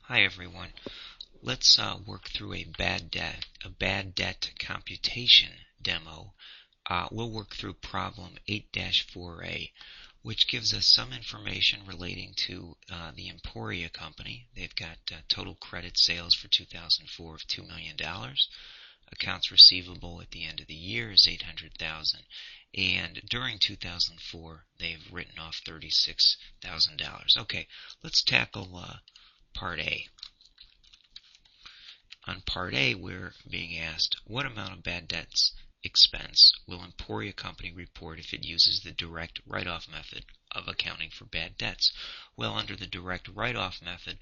Hi everyone. Let's work through a bad debt computation demo. We'll work through problem 8-4A, which gives us some information relating to the Emporia company. They've got total credit sales for 2004 of $2 million. Accounts receivable at the end of the year is $800,000. And during 2004, they've written off $36,000. Okay, let's tackle Part A. On Part A, we're being asked, what amount of bad debts expense will Emporia Company report if it uses the direct write-off method of accounting for bad debts? Well, under the direct write-off method,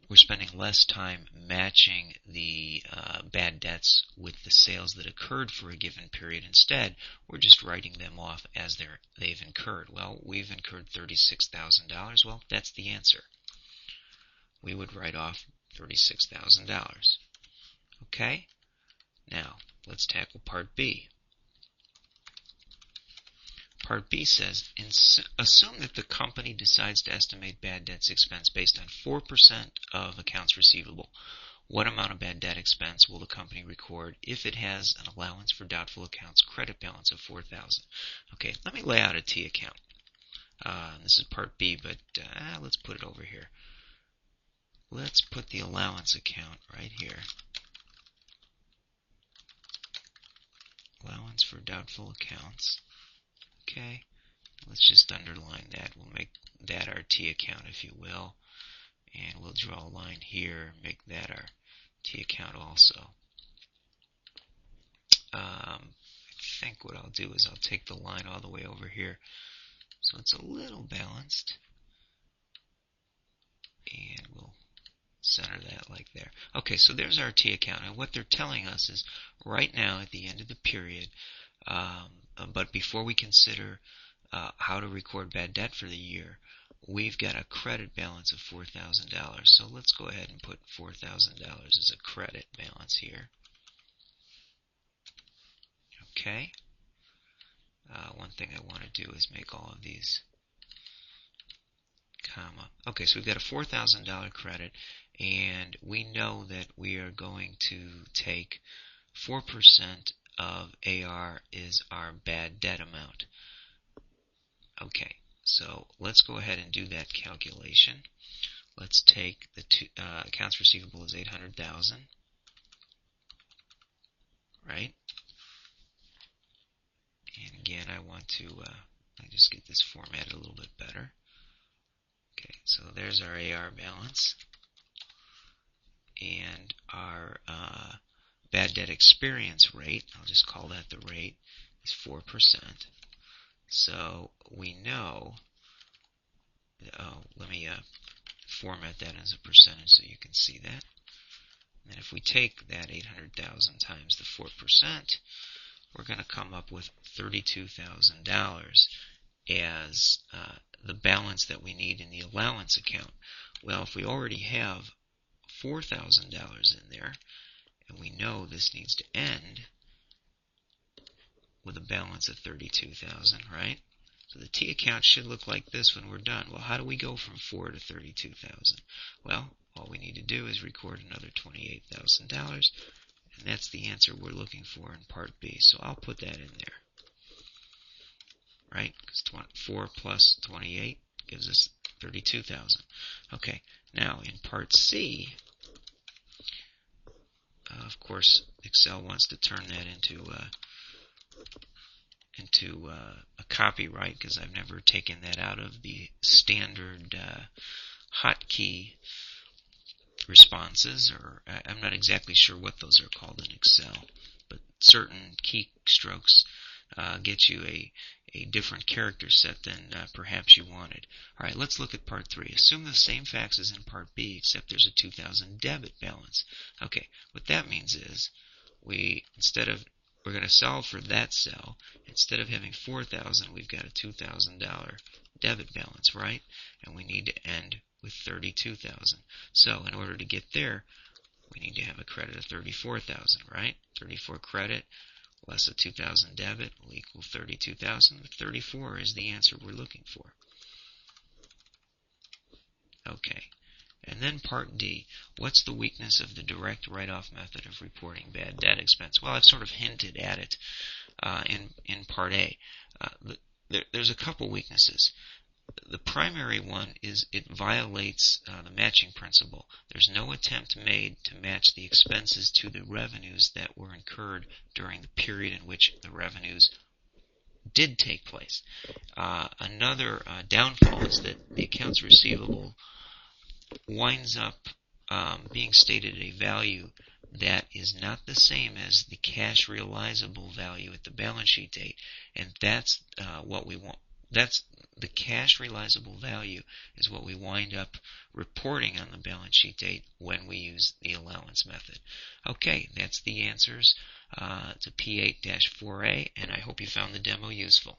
we're spending less time matching the bad debts with the sales that occurred for a given period. Instead, we're just writing them off as they've incurred. Well, we've incurred $36,000. Well, that's the answer. We would write off $36,000. Okay? Now, let's tackle Part B. Part B says, assume that the company decides to estimate bad debts expense based on 4% of accounts receivable. What amount of bad debt expense will the company record if it has an allowance for doubtful accounts credit balance of $4,000? Okay, let me lay out a T account. This is Part B, but let's put it over here. Let's put the allowance account right here. Allowance for doubtful accounts. Okay, let's just underline that. We'll make that our T account, if you will. And we'll draw a line here, make that our T account also. I think what I'll do is I'll take the line all the way over here so it's a little balanced. And we'll center that like there. Okay, so there's our T account, and what they're telling us is right now at the end of the period, but before we consider how to record bad debt for the year, we've got a credit balance of $4,000. So let's go ahead and put $4,000 as a credit balance here. Okay. One thing I want to do is make all of these comma. Okay, so we've got a $4,000 credit, and we know that we are going to take 4% of AR is our bad debt amount. Okay, so let's go ahead and do that calculation. Let's take the accounts receivable is $800,000, right? And again, I want to let me just get this formatted a little bit better. Okay, so there's our AR balance, and our bad debt experience rate, I'll just call that the rate, is 4%. So we know, let me format that as a percentage so you can see that. And if we take that 800,000 times the 4%, we're going to come up with $32,000 as the balance that we need in the allowance account. Well, if we already have $4,000 in there, and we know this needs to end with a balance of $32,000, right? So the T account should look like this when we're done. Well, how do we go from 4 to $32,000? Well, all we need to do is record another $28,000, and that's the answer we're looking for in Part B. So I'll put that in there, right? Because 4 plus 28 gives us 32,000. Okay, now in Part C, of course, Excel wants to turn that into a copyright, because I've never taken that out of the standard hotkey responses, or I'm not exactly sure what those are called in Excel, but certain keystrokes get you a different character set than perhaps you wanted. All right, let's look at Part 3. Assume the same facts as in Part B, except there's a $2,000 debit balance. Okay, what that means is we're going to solve for that cell. Instead of having $4,000, we've got a $2,000 debit balance, right? And we need to end with $32,000. So in order to get there, we need to have a credit of $34,000, right? 34 credit less a 2,000 debit will equal 32,000. 34 is the answer we're looking for. Okay, And then Part D, what's the weakness of the direct write-off method of reporting bad debt expense? Well, I've sort of hinted at it in Part A. There's a couple weaknesses. The primary one is it violates the matching principle. There's no attempt made to match the expenses to the revenues that were incurred during the period in which the revenues did take place. Another downfall is that the accounts receivable winds up being stated at a value that is not the same as the cash realizable value at the balance sheet date, and that's what we want. That's the cash realizable value is what we wind up reporting on the balance sheet date when we use the allowance method. Okay, that's the answers to P8-4A, and I hope you found the demo useful.